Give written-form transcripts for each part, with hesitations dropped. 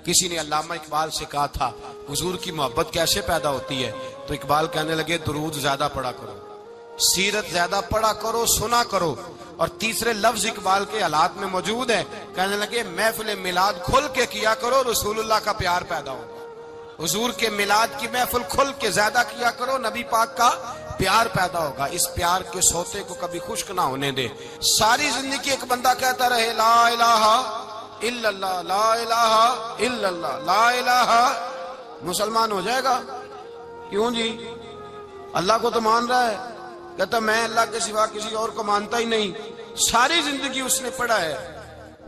کسی نے علامہ اقبال سے کہا تھا حضور کی محبت کیسے پیدا ہوتی ہے، تو اقبال کہنے لگے درود زیادہ پڑھا کرو، سیرت زیادہ پڑھا کرو، سنا کرو۔ اور تیسرے لفظ اقبال کے حالات میں موجود ہے، کہنے لگے محفل میلاد کھل کے کیا کرو، رسول اللہ کا پیار پیدا ہوگا۔ حضور کے میلاد کی محفل کھل کے زیادہ کیا کرو، نبی پاک کا پیار پیدا ہوگا۔ اس پیار کے سوتے کو کبھی خشک نہ ہونے دے۔ ساری زندگی ایک بندہ کہتا رہے لا الہ الا اللہ، لا الہ الا اللہ، لا الہ، مسلمان ہو جائے گا؟ کیوں جی؟ اللہ کو تو مان رہا ہے، کہتا میں اللہ کے سوا کسی اور کو مانتا ہی نہیں، ساری زندگی اس نے پڑھا ہے،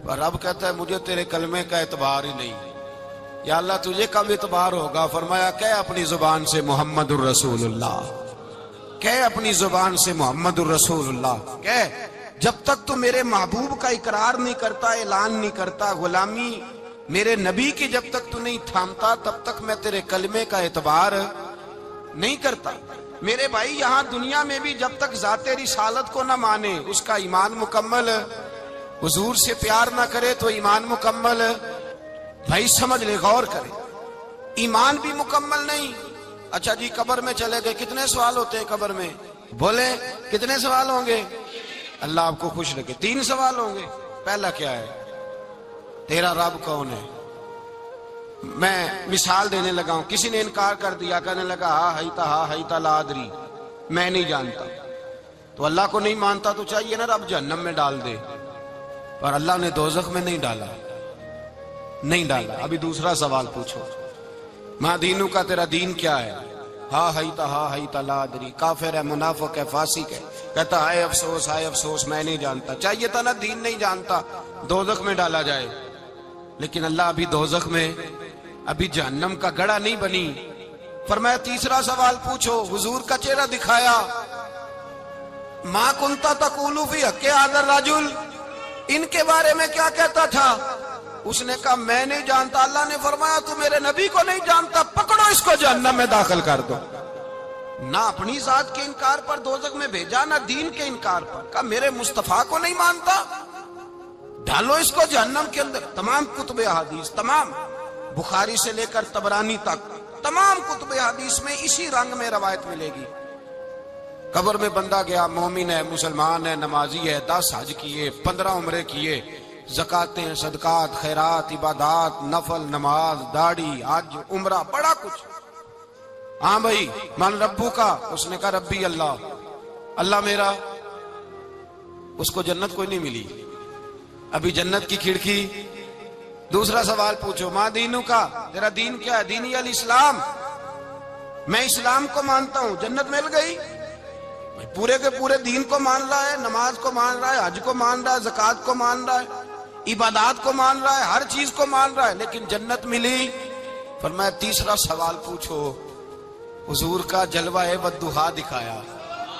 پر رب کہتا ہے مجھے تیرے کلمے کا اعتبار ہی نہیں۔ یا اللہ تجھے کب اعتبار ہوگا؟ فرمایا کہ اپنی زبان سے محمد الرسول اللہ، کہ اپنی زبان سے محمد الرسول اللہ، کہ جب تک تو میرے محبوب کا اقرار نہیں کرتا، اعلان نہیں کرتا، غلامی میرے نبی کی جب تک تو نہیں تھامتا، تب تک میں تیرے کلمے کا اعتبار نہیں کرتا۔ میرے بھائی یہاں دنیا میں بھی جب تک ذات رسالت کو نہ مانے، اس کا ایمان مکمل، حضور سے پیار نہ کرے تو ایمان مکمل، بھائی سمجھ لے، غور کرے، ایمان بھی مکمل نہیں۔ اچھا جی قبر میں چلے گئے، کتنے سوال ہوتے ہیں قبر میں؟ بولے کتنے سوال ہوں گے؟ اللہ آپ کو خوش رکھے، 3 سوال ہوں گے۔ پہلا کیا ہے؟ تیرا رب کون ہے؟ میں مثال دینے لگا ہوں، کسی نے انکار کر دیا، کہنے لگا ہا ہیتا لا ادری، میں نہیں جانتا، تو اللہ کو نہیں مانتا تو چاہیے نا رب جہنم میں ڈال دے، پر اللہ نے دوزخ میں نہیں ڈالا، نہیں ڈالا۔ ابھی دوسرا سوال پوچھو، ماں دینو کا تیرا دین کیا ہے؟ ہا ہیتا لا ادری، کافر ہے، منافق ہے، فاسق ہے، کہتا ہائے افسوس میں نہیں جانتا۔ چاہیے تھا نا دین نہیں جانتا دوزخ میں ڈالا جائے، لیکن اللہ ابھی دوزخ میں، ابھی جہنم کا گڑھا نہیں بنی۔ فرمایا تیسرا سوال پوچھو، حضور کا چہرہ دکھایا، ما کنتا تقول فی حق ھذا الرجل، ان کے بارے میں کیا کہتا تھا؟ اس نے کہا میں نہیں جانتا۔ اللہ نے فرمایا تو میرے نبی کو نہیں جانتا، پکڑو اس کو جہنم میں داخل کر دو۔ نہ اپنی ذات کے انکار پر دوزخ میں بھیجا، نہ دین کے انکار پر، کہا میرے مصطفیٰ کو نہیں مانتا، ڈالو اس کو جہنم کے اندر۔ تمام کتب احادیث، تمام بخاری سے لے کر طبرانی تک، تمام کتب احادیث میں اسی رنگ میں روایت ملے گی۔ قبر میں بندہ گیا، مومن ہے، مسلمان ہے، نمازی ہے، 10 حج کیے، 15 عمرے کیے، زکاتیں، صدقات، خیرات، عبادات، نفل، نماز، داڑھی، حج، عمرہ، بڑا کچھ۔ ہاں بھائی من ربو کا، اس نے کہا ربی اللہ، اللہ میرا۔ اس کو جنت کوئی نہیں ملی، ابھی جنت کی کھڑکی۔ دوسرا سوال پوچھو، ماں دینو کا، تیرا دین کیا ہے؟ دینی الاسلام، میں اسلام کو مانتا ہوں، جنت مل گئی۔ پورے کے پورے دین کو مان رہا ہے، نماز کو مان رہا ہے، حج کو مان رہا ہے، زکات کو مان رہا ہے، عبادات کو مان رہا ہے، ہر چیز کو مان رہا ہے، لیکن جنت ملی۔ فرمایا تیسرا سوال پوچھو، حضور کا جلوہ والضحیٰ دکھایا۔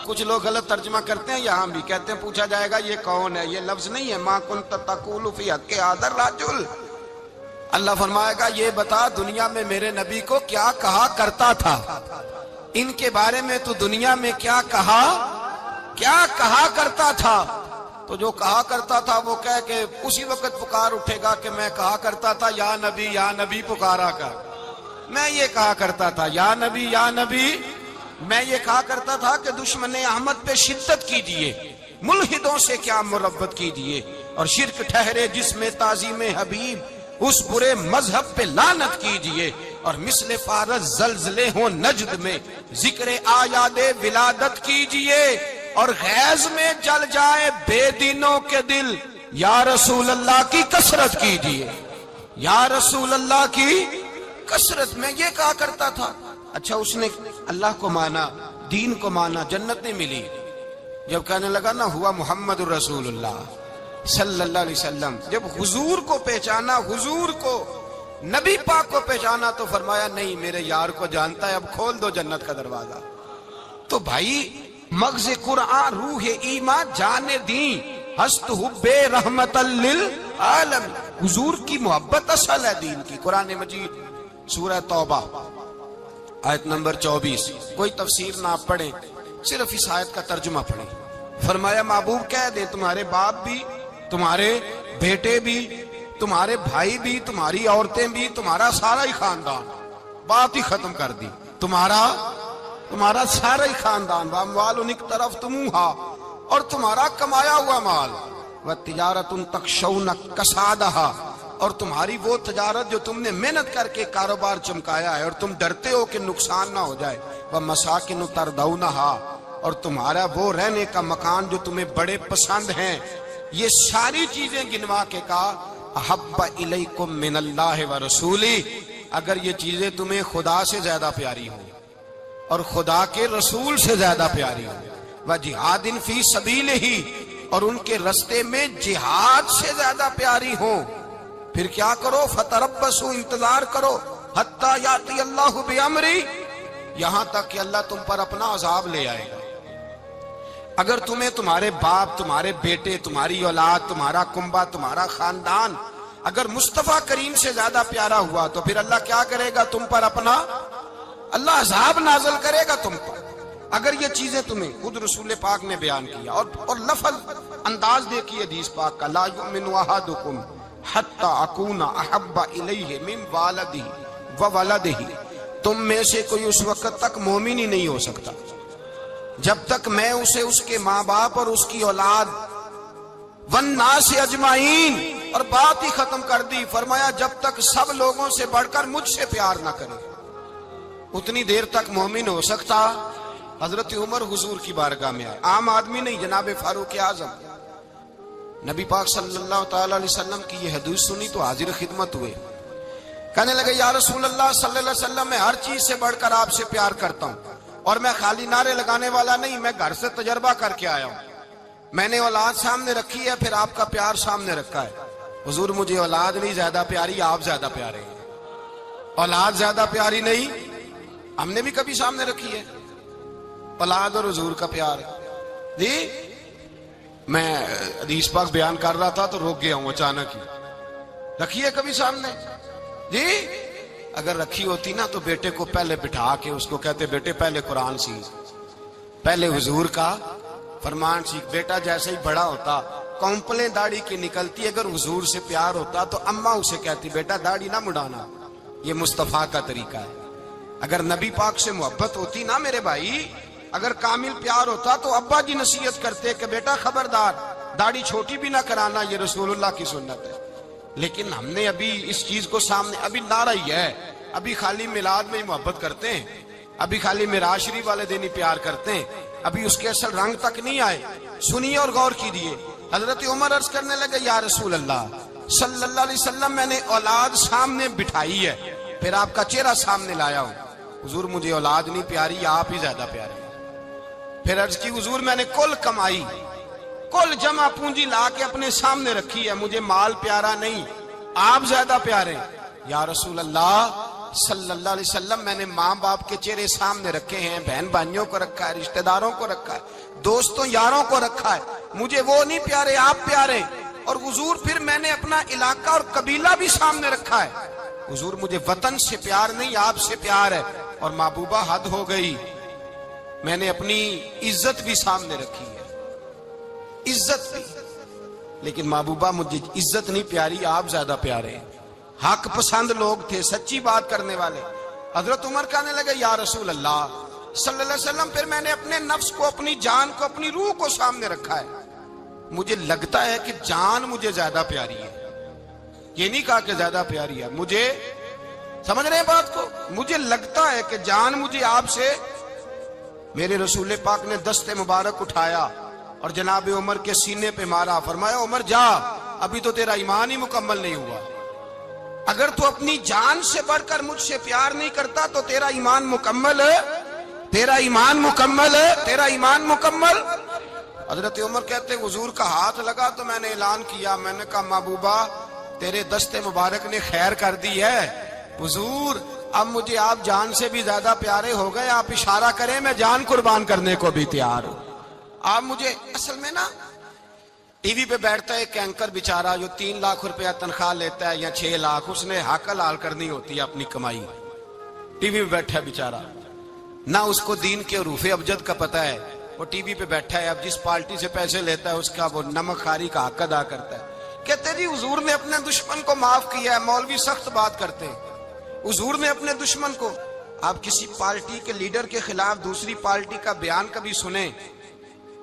کچھ لوگ غلط ترجمہ کرتے ہیں، یہاں بھی کہتے ہیں پوچھا جائے گا یہ کون ہے، یہ لفظ نہیں ہے، ما کنت تقول فی حق ھذا الرجل۔ اللہ فرمائے گا یہ بتا دنیا میں میرے نبی کو کیا کہا کرتا تھا، ان کے بارے میں تو دنیا میں کیا کہا کرتا تھا؟ تو جو کہا کرتا تھا وہ کہہ کہ اسی وقت پکار اٹھے گا کہ میں کہا کرتا تھا یا نبی پکارا کر، میں یہ کہا کرتا تھا یا نبی، میں یہ کہا کرتا تھا کہ دشمن احمد پہ شدت کیجئے، ملحدوں سے کیا مربت کیجئے، اور شرک ٹھہرے جس میں تعظیم حبیب، اس برے مذہب پہ لعنت کیجئے، اور مثل فارس زلزلے ہوں نجد میں ذکر آیاد ولادت کیجئے، اور غیظ میں جل جائے بے دینوں کے دل، یا رسول اللہ کی کثرت کیجئے، یا رسول اللہ کی کثرت۔ میں یہ کہا کرتا تھا۔ اچھا اس نے اللہ کو مانا، دین کو مانا، جنت نہیں ملی۔ جب کہنے لگا نا ہوا محمد الرسول اللہ صلی اللہ علیہ وسلم، جب حضور کو پہچانا، حضور کو، نبی پاک کو پہچانا، تو فرمایا نہیں میرے یار کو جانتا ہے، اب کھول دو جنت کا دروازہ۔ تو بھائی مغز قرآن، روح ایمان، جان دین، ہست حب رحمت للعالم، حضور کی محبت اصل ہے دین کی۔ قرآن مجید سورہ توبہ آیت نمبر 24، کوئی تفسیر نہ آپ پڑھیں، صرف اس آیت کا ترجمہ پڑھیں۔ فرمایا محبوب کہہ دیں تمہارے باپ بھی، تمہارے بیٹے بھی، تمہارے بھائی بھی، تمہاری عورتیں بھی، تمہارا سارا ہی خاندان، بات ہی ختم کر دی، تمہارا سارا ہی خاندان، واموال اقترفتموها، اور تمہارا کمایا ہوا مال، وتجارت تخشون کسادها، اور تمہاری وہ تجارت جو تم نے محنت کر کے کاروبار چمکایا ہے اور تم ڈرتے ہو کہ نقصان نہ ہو جائے، ومساکن ترضونها، اور تمہارا وہ رہنے کا مکان جو تمہیں بڑے پسند ہیں، یہ ساری چیزیں گنوا کے کہا احب الیکم من اللہ ورسولی، اگر یہ چیزیں تمہیں خدا سے زیادہ پیاری ہوں اور خدا کے رسول سے زیادہ پیاری ہوں، وجہاد فی سبیلہ، اور ان کے رستے میں جہاد سے زیادہ پیاری ہوں، پھر کیا کرو، فتربصوا، انتظار کرو، حتی یاتی اللہ بامری، یہاں تک کہ اللہ تم پر اپنا عذاب لے آئے گا۔ اگر تمہیں تمہارے باپ، تمہارے بیٹے، تمہاری اولاد، تمہارا کنبہ، تمہارا خاندان اگر مصطفیٰ کریم سے زیادہ پیارا ہوا تو پھر اللہ کیا کرے گا تم پر اپنا، اللہ عذاب نازل کرے گا تم پر۔ اگر یہ چیزیں تمہیں، خود رسول پاک نے بیان کیا، اور لفظ انداز دیکھیے حدیث پاک کا، لا یؤمن احدکم حتی اکون احب الیہ من والدہ وولدہ، تم میں سے کوئی اس وقت تک مومن ہی نہیں ہو سکتا جب تک میں اسے اس کے ماں باپ اور اس کی اولاد والناس اجمعین، اور بات ہی ختم کر دی، فرمایا جب تک سب لوگوں سے بڑھ کر مجھ سے پیار نہ کرے، اتنی دیر تک مومن ہو سکتا۔ حضرت عمر حضور کی بارگاہ میں آئے، عام آدمی نہیں، جناب فاروق اعظم، نبی پاک صلی اللہ تعالی علیہ وسلم کی یہ حدیث سنی تو حاضر خدمت ہوئے، کہنے لگے یا رسول اللہ صلی اللہ علیہ وسلم، میں ہر چیز سے بڑھ کر آپ سے پیار کرتا ہوں، اور میں خالی نعرے لگانے والا نہیں، میں گھر سے تجربہ کر کے آیا ہوں، میں نے اولاد سامنے رکھی ہے، پھر آپ کا پیار سامنے رکھا ہے، حضور مجھے اولاد نہیں زیادہ پیاری، آپ زیادہ پیارے ہیں، اولاد زیادہ پیاری نہیں، ہم نے بھی کبھی سامنے رکھی ہے اولاد اور حضور کا پیار جی۔ میں حدیث پاک بیان کر رہا تھا تو روک گیا ہوں اچانک ہی، رکھی ہے کبھی سامنے جی؟ اگر رکھی ہوتی نا تو بیٹے کو پہلے بٹھا کے اس کو کہتے بیٹے پہلے قرآن سیکھ، پہلے حضور کا فرمان سیکھ۔ بیٹا جیسے ہی بڑا ہوتا، کونپلیں داڑھی کی نکلتی، اگر حضور سے پیار ہوتا تو اماں اسے کہتی بیٹا داڑھی نہ مڈانا، یہ مصطفیٰ کا طریقہ ہے۔ اگر نبی پاک سے محبت ہوتی نا میرے بھائی، اگر کامل پیار ہوتا تو ابا جی نصیحت کرتے کہ بیٹا خبردار داڑھی چھوٹی بھی نہ کرانا، یہ رسول اللہ کی سنت ہے۔ لیکن ہم نے ابھی اس چیز کو سامنے، ابھی نعرہ ہی ہے، ابھی خالی میلاد میں ہی محبت کرتے ہیں، ابھی خالی معراج شریف والے دن ہی پیار کرتے ہیں، ابھی اس کے اصل رنگ تک نہیں آئے۔ سنیے اور غور کیجیے، حضرت عمر عرض کرنے لگے یا رسول اللہ صلی اللہ علیہ وسلم، میں نے اولاد سامنے بٹھائی ہے، پھر آپ کا چہرہ سامنے لایا ہوں، حضور مجھے اولاد نہیں پیاری، آپ ہی زیادہ پیارے۔ پھر عرض کی حضور میں نے کل کمائی، کل جمع پونجی لا کے اپنے سامنے رکھی ہے، مجھے مال پیارا نہیں، آپ زیادہ پیارے۔ یا رسول اللہ صلی اللہ علیہ وسلم، میں نے ماں باپ کے چہرے سامنے رکھے ہیں، بہن بھائیوں کو رکھا ہے، رشتہ داروں کو رکھا ہے، دوستوں یاروں کو رکھا ہے، مجھے وہ نہیں پیارے، آپ پیارے۔ اور حضور پھر میں نے اپنا علاقہ اور قبیلہ بھی سامنے رکھا ہے، حضور مجھے وطن سے پیار نہیں، آپ سے پیار ہے۔ اور محبوبہ حد ہو گئی، میں نے اپنی عزت بھی سامنے رکھی ہے، عزت بھی، لیکن محبوبہ مجھے عزت نہیں پیاری، آپ زیادہ پیارے ہیں۔ حق پسند لوگ تھے، سچی بات کرنے والے۔ حضرت عمر کہنے لگے یا رسول اللہ صلی اللہ علیہ وسلم، پھر میں نے اپنے نفس کو، اپنی جان کو، اپنی روح کو سامنے رکھا ہے، مجھے لگتا ہے کہ جان مجھے زیادہ پیاری ہے، یہ نہیں کہا کہ زیادہ پیاری ہے، مجھے، سمجھ رہے ہیں بات کو، مجھے لگتا ہے کہ جان مجھے آپ سے۔ میرے رسول پاک نے دست مبارک اٹھایا اور جناب عمر کے سینے پہ مارا، فرمایا عمر جا، ابھی تو تیرا ایمان ہی مکمل نہیں ہوا، اگر تو اپنی جان سے بڑھ کر مجھ سے پیار نہیں کرتا تو تیرا ایمان مکمل ہے، تیرا ایمان مکمل ہے، تیرا ایمان مکمل۔ حضرت عمر کہتے حضور کا ہاتھ لگا تو میں نے اعلان کیا، میں نے کہا محبوبہ تیرے دست مبارک نے خیر کر دی ہے، حضور اب مجھے آپ جان سے بھی زیادہ پیارے ہو گئے، آپ اشارہ کریں میں جان قربان کرنے کو بھی تیار ہوں۔ آپ مجھے، اصل میں نا ٹی وی پہ بیٹھتا ہے ایک اینکر بیچارہ جو 3 لاکھ روپیہ تنخواہ لیتا ہے یا 6 لاکھ، اس نے حق حلال کرنی ہوتی ہے اپنی کمائی، ٹی وی پہ بیٹھا ہے بیچارہ، نہ اس کو دین کے حروف ابجد کا پتہ ہے، وہ ٹی وی پہ بیٹھا ہے، اب جس پارٹی سے پیسے لیتا ہے اس کا وہ نمک خواری کا حق ادا کرتا ہے، کہتے جی حضور نے اپنے دشمن کو معاف کیا ہے. مولوی سخت بات کرتے ہیں. حضور نے اپنے دشمن کو. آپ کسی پارٹی کے لیڈر کے خلاف دوسری پارٹی کا بیان کبھی سنیں,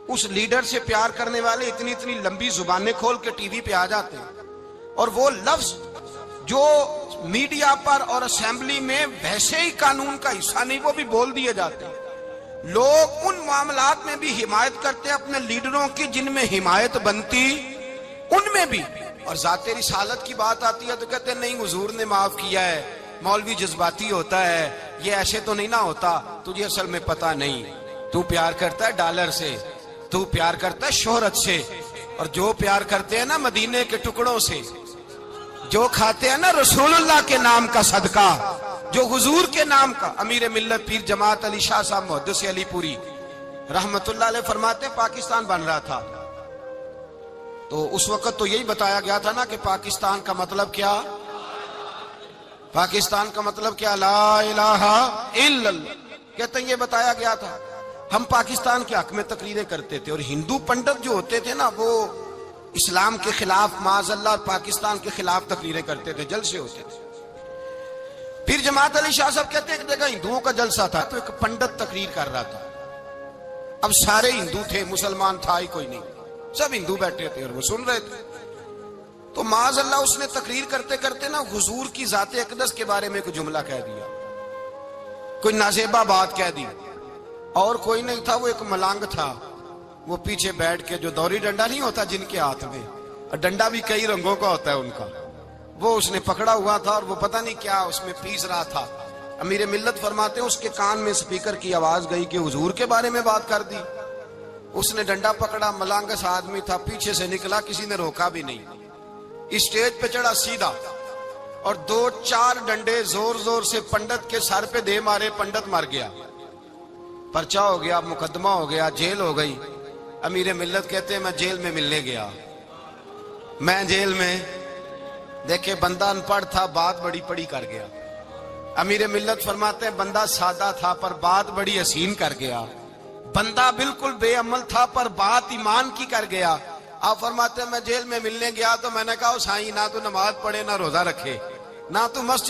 اس لیڈر سے پیار کرنے والے اتنی اتنی لمبی زبانیں کھول کے ٹی وی پہ آ جاتے ہیں, اور وہ لفظ جو میڈیا پر اور اسمبلی میں ویسے ہی قانون کا حصہ نہیں وہ بھی بول دیے جاتے ہیں. لوگ ان معاملات میں بھی حمایت کرتے ہیں اپنے لیڈروں کی جن میں حمایت بنتی ان میں بھی, اور ذات رسالت کی بات آتی ہے تو کہتے ہیں نہیں حضور نے معاف کیا ہے. مولوی جذباتی ہوتا ہے, یہ ایسے تو نہیں نہ ہوتا, تجھے اصل میں پتا نہیں. تو پیار کرتا ہے ڈالر سے, تو پیار کرتا ہے شہرت سے, اور جو پیار کرتے ہیں نا مدینے کے ٹکڑوں سے, جو کھاتے ہیں نا رسول اللہ کے نام کا صدقہ, جو حضور کے نام کا. امیر ملت پیر جماعت علی شاہ صاحب محدث علی پوری رحمت اللہ علیہ فرماتے ہیں پاکستان بن رہا تھا تو اس وقت تو یہی بتایا گیا تھا نا کہ پاکستان کا مطلب کیا, پاکستان کا مطلب کیا, لا الہ الا اللہ. کہتے ہیں یہ بتایا گیا تھا. ہم پاکستان کے حق میں تقریریں کرتے تھے, اور ہندو پنڈت جو ہوتے تھے نا وہ اسلام کے خلاف معاذ اللہ پاکستان کے خلاف تقریریں کرتے تھے, جلسے ہوتے تھے. پھر جماعت علی شاہ صاحب کہتے ہیں ایک جگہ ہندوؤں کا جلسہ تھا تو ایک پنڈت تقریر کر رہا تھا. اب سارے ہندو تھے, مسلمان تھا ہی کوئی نہیں, سب ہندو بیٹھے تھے اور وہ سن رہے تھے. تو معاذ اللہ اس نے تقریر کرتے کرتے نا حضور کی ذات اقدس کے بارے میں کوئی جملہ کہہ دیا, کوئی نازیبہ بات کہہ دی. اور کوئی نہیں تھا, وہ ایک ملانگ تھا, وہ پیچھے بیٹھ کے, جو دوری ڈنڈا نہیں ہوتا جن کے ہاتھ میں, اور ڈنڈا بھی کئی رنگوں کا ہوتا ہے ان کا, وہ اس نے پکڑا ہوا تھا اور وہ پتہ نہیں کیا اس میں پیس رہا تھا. امیر ملت فرماتے ہیں اس کے کان میں سپیکر کی آواز گئی کہ حضور کے بارے میں بات کر دی. اس نے ڈنڈا پکڑا, ملانگس آدمی تھا, پیچھے سے نکلا, کسی نے روکا بھی نہیں, اسٹیج پہ چڑھا سیدھا, اور 2-4 ڈنڈے زور زور سے پنڈت کے سر پہ دے مارے. پنڈت مر گیا, پرچہ ہو گیا, مقدمہ ہو گیا, جیل ہو گئی. امیر ملت کہتے ہیں میں جیل میں ملنے گیا, میں جیل میں دیکھے بندہ ان پڑھ تھا, بات بڑی پڑی کر گیا. امیر ملت فرماتے ہیں بندہ سادہ تھا پر بات بڑی حسین کر گیا, بندہ بالکل بے عمل تھا پر بات ایمان کی کر گیا. آپ فرماتے ہیں میں جیل میں ملنے گیا تو میں نے کہا سائیں نہ تو نماز پڑھے نہ روزہ رکھے نہ تو مسجد